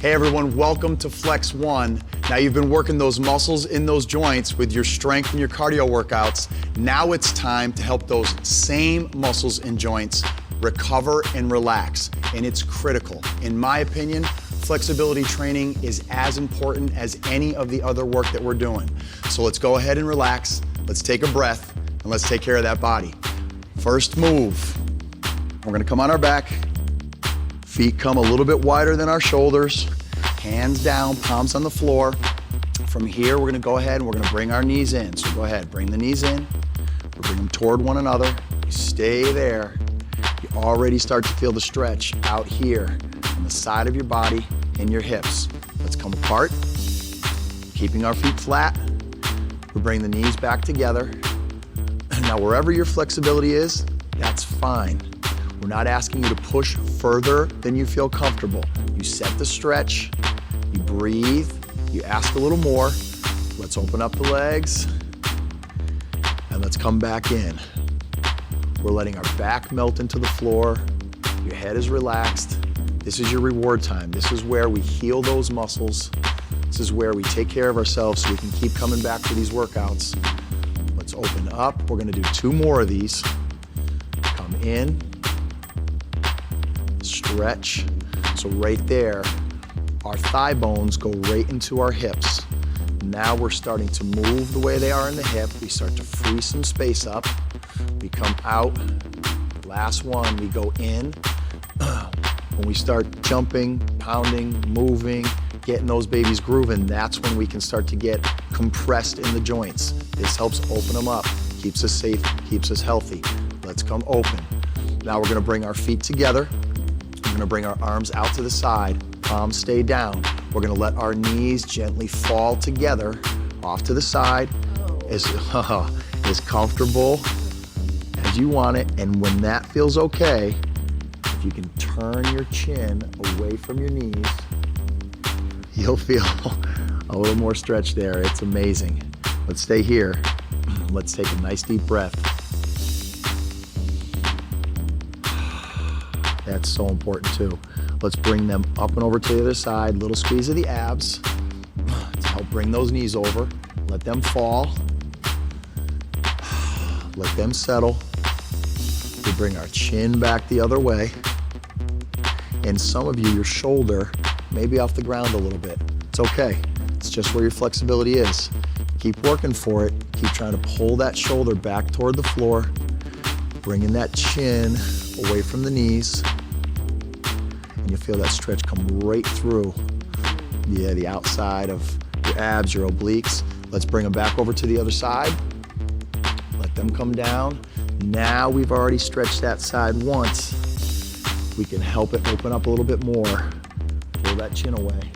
Hey everyone, welcome to Flex One. Now you've been working those muscles in those joints with your strength and your cardio workouts. Now it's time to help those same muscles and joints recover and relax. And it's critical. In my opinion, flexibility training is as important as any of the other work that we're doing. So let's go ahead and relax. Let's take a breath and let's take care of that body. First move, we're gonna come on our back. Feet come a little bit wider than our shoulders. Hands down, palms on the floor. From here, we're gonna go ahead and we're gonna bring our knees in. So go ahead, bring the knees in. We'll bring them toward one another. You stay there. You already start to feel the stretch out here on the side of your body and your hips. Let's come apart, keeping our feet flat. We bring the knees back together. Now, wherever your flexibility is, that's fine. We're not asking you to push further than you feel comfortable. You set the stretch, you breathe, you ask a little more. Let's open up the legs, and let's come back in. We're letting our back melt into the floor. Your head is relaxed. This is your reward time. This is where we heal those muscles. This is where we take care of ourselves so we can keep coming back to these workouts. Let's open up. We're gonna do 2 more of these. Come in. Stretch. So right there, our thigh bones go right into our hips. Now we're starting to move the way they are in the hip. We start to free some space up. We come out. Last one, we go in. When we start jumping, pounding, moving, getting those babies grooving, that's when we can start to get compressed in the joints. This helps open them up, keeps us safe, keeps us healthy. Let's come open. Now we're gonna bring our feet together. We're gonna bring our arms out to the side, palms stay down. We're gonna let our knees gently fall together off to the side as comfortable as you want it. And when that feels okay, if you can turn your chin away from your knees, you'll feel a little more stretch there. It's amazing. Let's stay here. Let's take a nice deep breath. That's so important too. Let's bring them up and over to the other side. Little squeeze of the abs to help bring those knees over. Let them fall. Let them settle. We bring our chin back the other way. And some of you, your shoulder may be off the ground a little bit. It's okay. It's just where your flexibility is. Keep working for it. Keep trying to pull that shoulder back toward the floor. Bringing that chin away from the knees. And you'll feel that stretch come right through, the outside of your abs, your obliques. Let's bring them back over to the other side. Let them come down. Now we've already stretched that side once. We can help it open up a little bit more. Pull that chin away.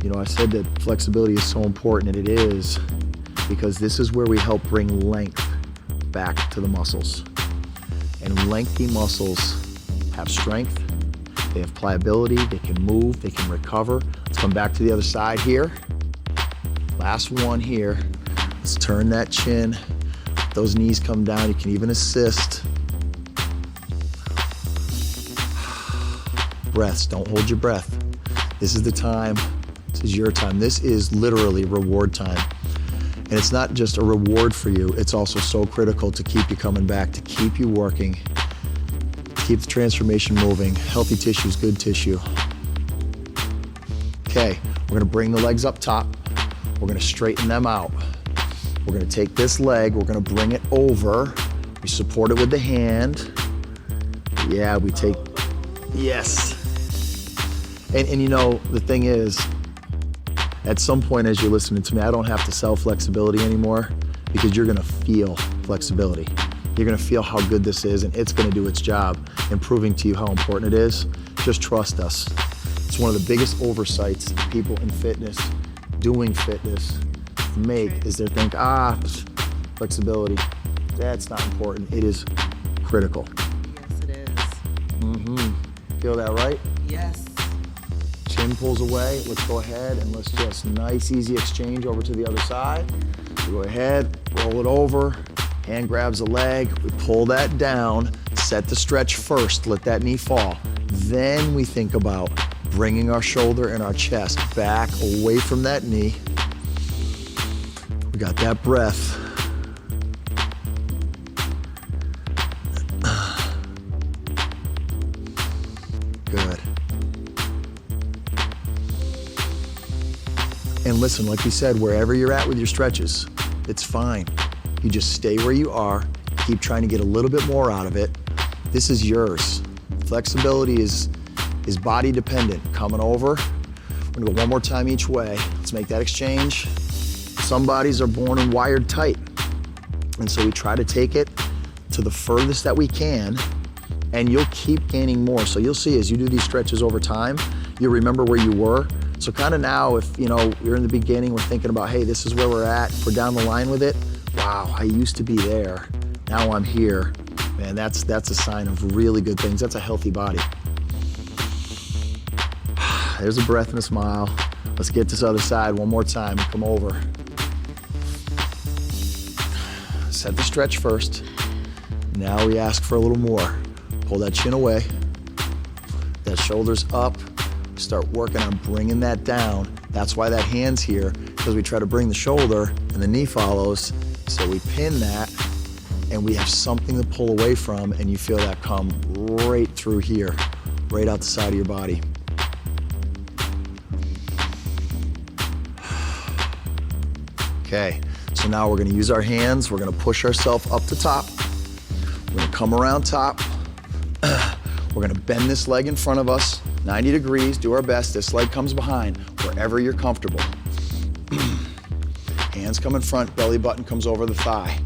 You know, I said that flexibility is so important, and it is, because this is where we help bring length back to the muscles. And lengthy muscles have strength, they have pliability, they can move, they can recover. Let's come back to the other side here. Last one here. Let's turn that chin. Those knees come down. You can even assist. Breaths, don't hold your breath. This is the time, this is your time. This is literally reward time. And it's not just a reward for you, it's also so critical to keep you coming back, to keep you working, to keep the transformation moving. Healthy tissue is good tissue. Okay, we're gonna bring the legs up top. We're gonna straighten them out. We're gonna take this leg, we're gonna bring it over. We support it with the hand. Yeah, we take, yes. And you know, the thing is, at some point as you're listening to me, I don't have to sell flexibility anymore, because you're gonna feel flexibility. You're gonna feel how good this is, and it's gonna do its job in proving to you how important it is. Just trust us. It's one of the biggest oversights people in fitness, doing fitness, make, is they think, flexibility, that's not important. It is critical. Yes, it is. Feel that, right? Yes. Chin pulls away. Let's go ahead and let's just nice, easy exchange over to the other side. So go ahead, roll it over, Hand grabs a leg, we pull that down, set the stretch first, let that knee fall. Then we think about bringing our shoulder and our chest back away from that knee. We got that breath. Good. And listen, like we said, wherever you're at with your stretches, it's fine. You just stay where you are, keep trying to get a little bit more out of it. This is yours. Flexibility is body dependent. Coming over, we're gonna go one more time each way. Let's make that exchange. Some bodies are born and wired tight. And so we try to take it to the furthest that we can, and you'll keep gaining more. So you'll see as you do these stretches over time, you'll remember where you were. So kind of now, if you're in the beginning, we're thinking about, hey, this is where we're at. If we're down the line with it, wow, I used to be there. Now I'm here. Man, that's a sign of really good things. That's a healthy body. There's a breath and a smile. Let's get this other side one more time and come over. Set the stretch first. Now we ask for a little more. Pull that chin away. That shoulder's up. Start working on bringing that down. That's why that hand's here, because we try to bring the shoulder and the knee follows. So we pin that and we have something to pull away from, and you feel that come right through here, right out the side of your body. Okay, so now we're gonna use our hands. We're gonna push ourselves up to top. We're gonna come around top. We're gonna bend this leg in front of us, 90 degrees, do our best. This leg comes behind, wherever you're comfortable. Hands come in front, belly button comes over the thigh.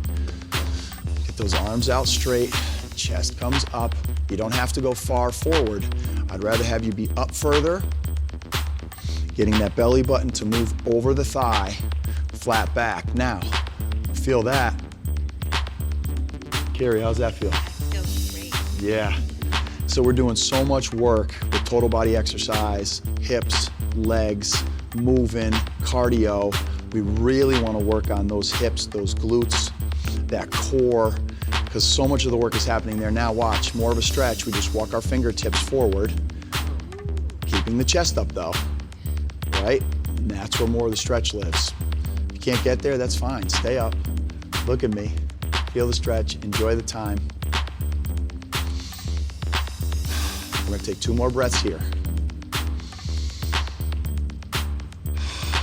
Get those arms out straight, chest comes up. You don't have to go far forward. I'd rather have you be up further, getting that belly button to move over the thigh, flat back. Now, feel that. Carrie, how's that feel? Feels great. Yeah. So we're doing so much work with total body exercise, hips, legs, moving, cardio. We really want to work on those hips, those glutes, that core, because so much of the work is happening there. Now watch, more of a stretch. We just walk our fingertips forward, keeping the chest up though, right? And that's where more of the stretch lives. If you can't get there, that's fine. Stay up, look at me, feel the stretch, enjoy the time. We're gonna take 2 more breaths here.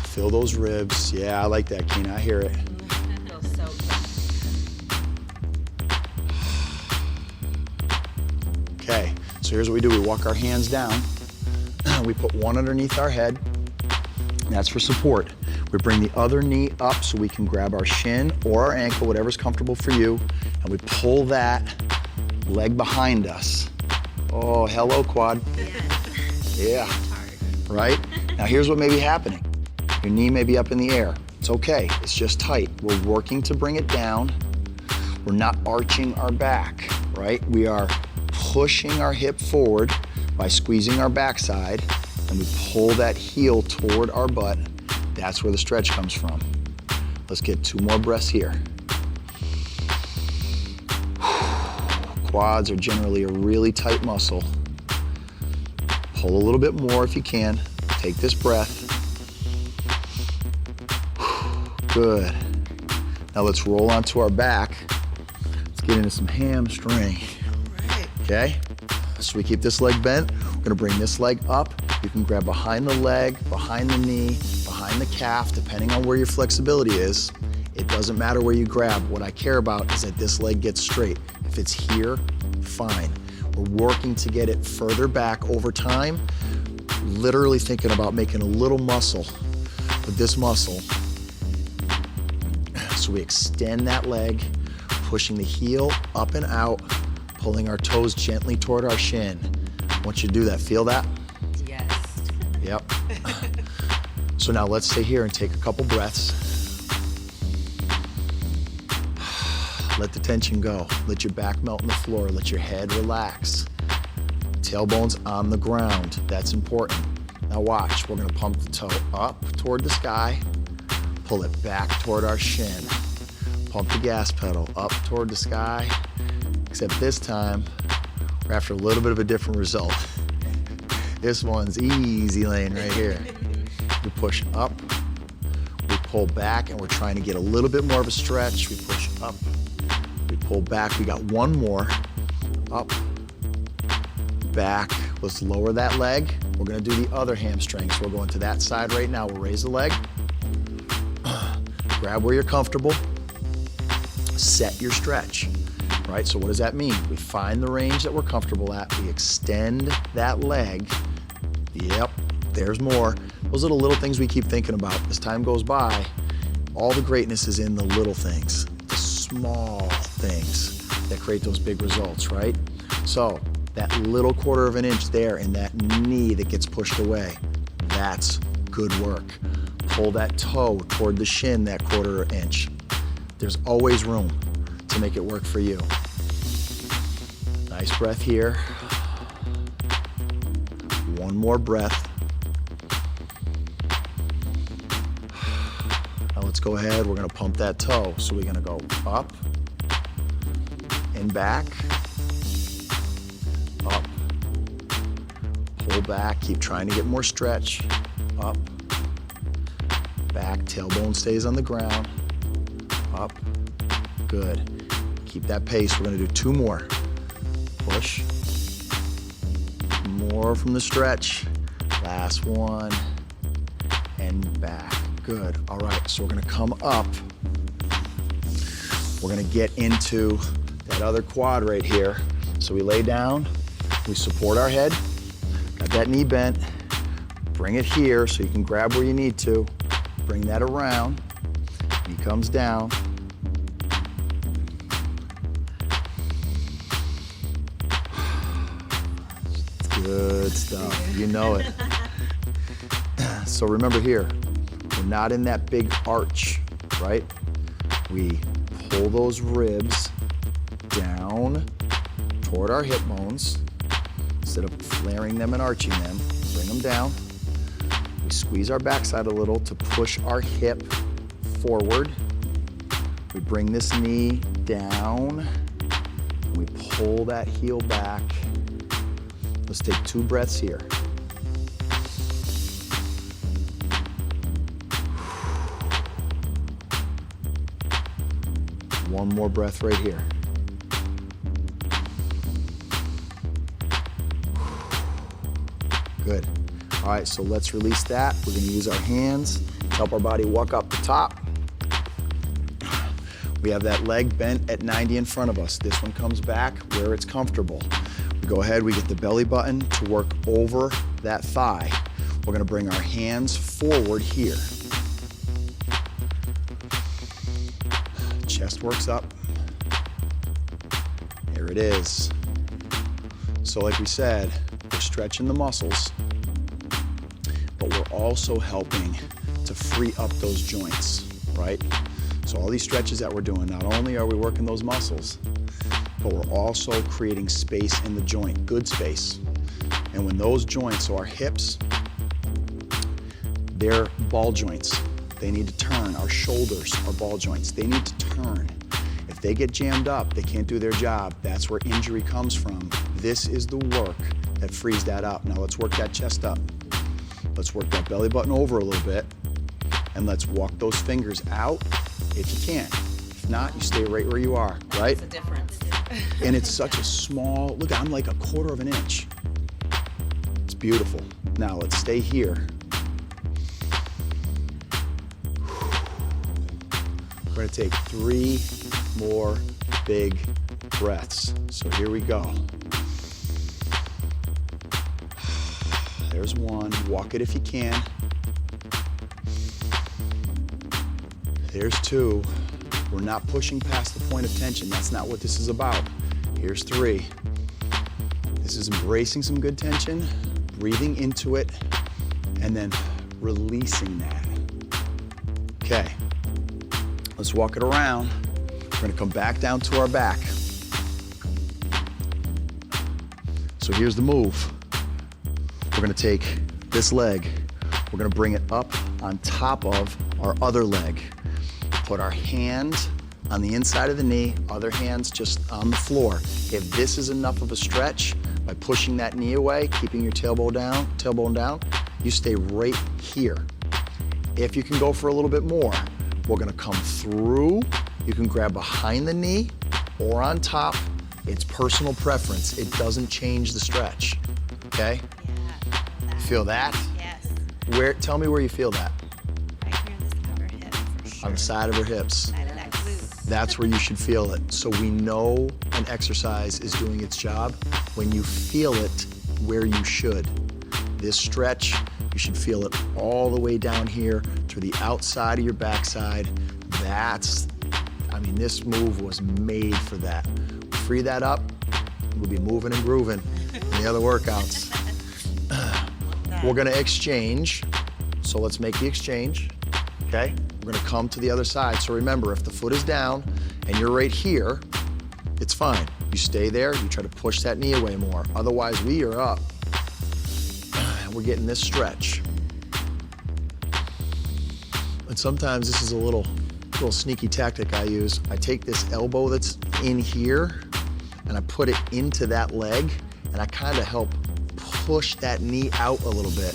Feel those ribs. Yeah, I like that, Keena, I hear it. That feels so good. Okay, so here's what we do. We walk our hands down. We put one underneath our head. That's for support. We bring the other knee up so we can grab our shin or our ankle, whatever's comfortable for you, and we pull that leg behind us. Oh, hello, quad. Yeah, right? Now here's what may be happening. Your knee may be up in the air. It's okay, it's just tight. We're working to bring it down. We're not arching our back, right? We are pushing our hip forward by squeezing our backside, and we pull that heel toward our butt. That's where the stretch comes from. Let's get 2 more breaths here. Quads are generally a really tight muscle. Pull a little bit more if you can. Take this breath. Good. Now let's roll onto our back. Let's get into some hamstring. Okay? So we keep this leg bent. We're gonna bring this leg up. You can grab behind the leg, behind the knee, behind the calf, depending on where your flexibility is. It doesn't matter where you grab. What I care about is that this leg gets straight. If it's here, fine. We're working to get it further back over time, literally thinking about making a little muscle with this muscle. So we extend that leg, pushing the heel up and out, pulling our toes gently toward our shin. Once you do that, feel that? Yes. Yep. So now let's stay here and take a couple breaths. Let the tension go. Let your back melt on the floor. Let your head relax. Tailbone's on the ground. That's important. Now watch. We're gonna pump the toe up toward the sky. Pull it back toward our shin. pump the gas pedal up toward the sky, except this time, we're after a little bit of a different result. This one's easy lane right here. We push up, we pull back, and we're trying to get a little bit more of a stretch. We push up, we pull back. We got one more. Up, back. Let's lower that leg. We're gonna do the other hamstring. So we're going to that side right now. We'll raise the leg. Grab where you're comfortable. Set your stretch, right? So what does that mean? We find the range that we're comfortable at. We extend that leg. Yep, there's more. Those are the little things we keep thinking about. As time goes by, all the greatness is in the little things, the small things that create those big results, right? So that little 1/4 of an inch there in that knee that gets pushed away, that's good work. Pull that toe toward the shin, that 1/4 inch. There's always room to make it work for you. Nice breath here. One more breath. Now let's go ahead, we're gonna pump that toe. So we're gonna go up and back, up, pull back, keep trying to get more stretch, up, back, tailbone stays on the ground, up, good. Keep that pace, we're gonna do 2 more. Push, more from the stretch, last one, and back, good. All right, so we're gonna come up, we're gonna get into that other quad right here. So we lay down, we support our head, got that knee bent, bring it here so you can grab where you need to, bring that around, knee comes down. Good stuff, you know it. So remember here, we're not in that big arch, right? We pull those ribs down toward our hip bones. Instead of flaring them and arching them, bring them down. We squeeze our backside a little to push our hip forward. We bring this knee down. We pull that heel back. Let's take 2 breaths here. One more breath right here. Good. All right, so let's release that. We're gonna use our hands, help our body walk up the top. We have that leg bent at 90 in front of us. This one comes back where it's comfortable. We go ahead, we get the belly button to work over that thigh. We're gonna bring our hands forward here. Chest works up. Here it is. So like we said, we're stretching the muscles, but we're also helping to free up those joints, right? So all these stretches that we're doing, not only are we working those muscles, but we're also creating space in the joint, good space. And when those joints, so our hips, they're ball joints. They need to turn. Our shoulders are ball joints. They need to turn. If they get jammed up, they can't do their job. That's where injury comes from. This is the work that frees that up. Now let's work that chest up. Let's work that belly button over a little bit, and let's walk those fingers out if you can. If not, you stay right where you are, right? It's a difference. And it's such a small, look, I'm like a 1/4 of an inch. It's beautiful. Now let's stay here. We're gonna take 3 more big breaths. So here we go. There's one, walk it if you can. There's 2. We're not pushing past the point of tension. That's not what this is about. Here's 3. This is embracing some good tension, breathing into it, and then releasing that. Okay, let's walk it around. We're gonna come back down to our back. So here's the move. We're gonna take this leg, we're gonna bring it up on top of our other leg. Put our hand on the inside of the knee, other hand's just on the floor. If this is enough of a stretch, by pushing that knee away, keeping your tailbone down, you stay right here. If you can go for a little bit more, we're gonna come through. You can grab behind the knee or on top. It's personal preference. It doesn't change the stretch, okay? Yeah. Feel that? Yes. Tell me where you feel that. Right here in this upper hip for sure. On the side of her hips. Side of that glute. That's where you should feel it. So we know an exercise is doing its job when you feel it where you should. This stretch, you should feel it all the way down here to the outside of your backside. This move was made for that. Free that up, we'll be moving and grooving in the other workouts. We're gonna exchange, so let's make the exchange, okay? We're gonna come to the other side. So remember, if the foot is down and you're right here, it's fine. You stay there, you try to push that knee away more. Otherwise, we are up. And we're getting this stretch. And sometimes this is a little sneaky tactic I use. I take this elbow that's in here and I put it into that leg and I kind of help push that knee out a little bit.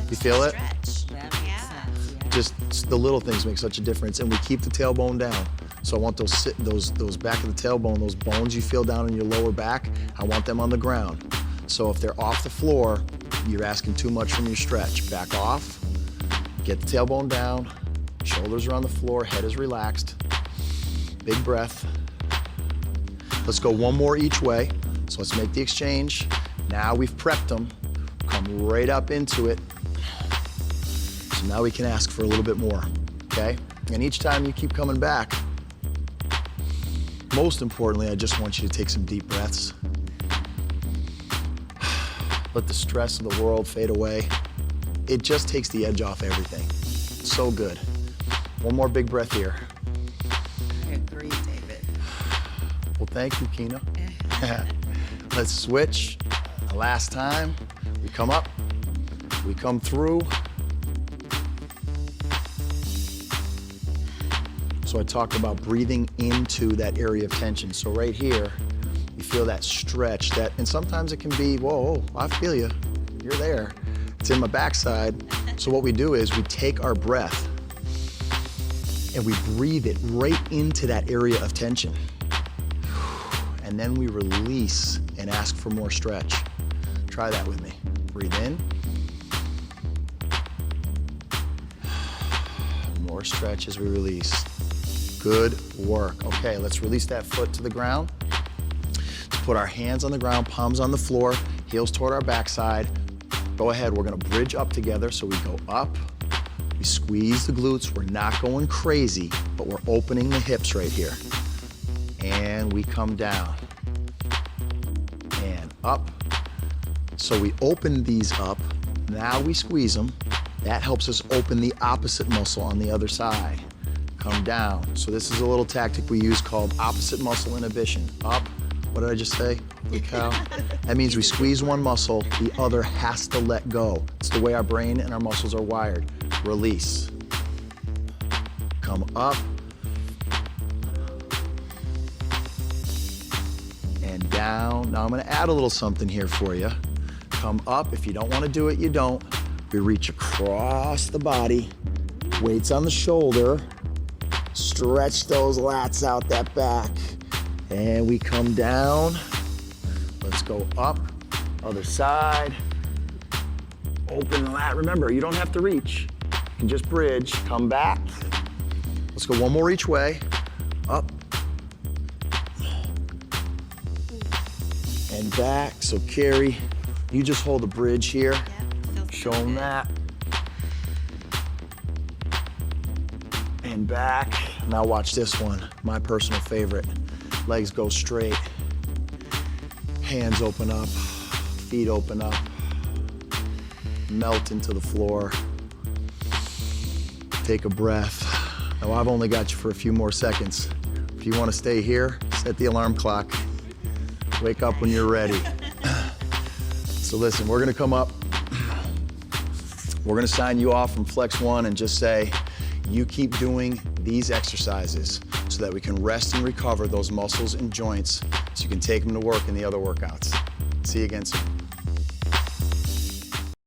You feel it? Stretch. That makes Yeah. sense, yeah. Just the little things make such a difference, and we keep the tailbone down. So I want those back of the tailbone, those bones you feel down in your lower back, I want them on the ground. So if they're off the floor, you're asking too much from your stretch. Back off, get the tailbone down, shoulders are on the floor, head is relaxed. Big breath. Let's go one more each way. So let's make the exchange. Now we've prepped them, come right up into it. So now we can ask for a little bit more, okay? And each time you keep coming back, most importantly, I just want you to take some deep breaths. Let the stress of the world fade away. It just takes the edge off everything. So good. One more big breath here. I agree, David. Well, thank you, Kina. Let's switch. Last time, we come up, we come through. So I talked about breathing into that area of tension. So right here, you feel that stretch, and sometimes it can be, whoa, I feel you, you're there. It's in my backside. So what we do is we take our breath and we breathe it right into that area of tension. And then we release and ask for more stretch. Try that with me. Breathe in. More stretch as we release. Good work. Okay, let's release that foot to the ground. Let's put our hands on the ground, palms on the floor, heels toward our backside. Go ahead, we're gonna bridge up together. So we go up, we squeeze the glutes. We're not going crazy, but we're opening the hips right here. And we come down and up. So we open these up, now we squeeze them. That helps us open the opposite muscle on the other side. Come down. So this is a little tactic we use called opposite muscle inhibition. Up, what did I just say? Holy cow. That means we squeeze one muscle, the other has to let go. It's the way our brain and our muscles are wired. Release. Come up. And down. Now I'm gonna add a little something here for you. Come up. If you don't wanna do it, you don't. We reach across the body, weights on the shoulder, stretch those lats out that back, and we come down. Let's go up, other side, open the lat. Remember, you don't have to reach. You can just bridge, come back. Let's go one more each way, up, and back. So Carrie, you just hold the bridge here. Show them that. And back. Now watch this one, my personal favorite. Legs go straight. Hands open up, feet open up. Melt into the floor. Take a breath. Now I've only got you for a few more seconds. If you want to stay here, set the alarm clock. Wake up when you're ready. So listen, we're gonna come up. We're gonna sign you off from Flex 1 and just say, you keep doing these exercises. so that we can rest and recover those muscles and joints so you can take them to work in the other workouts. See you again soon.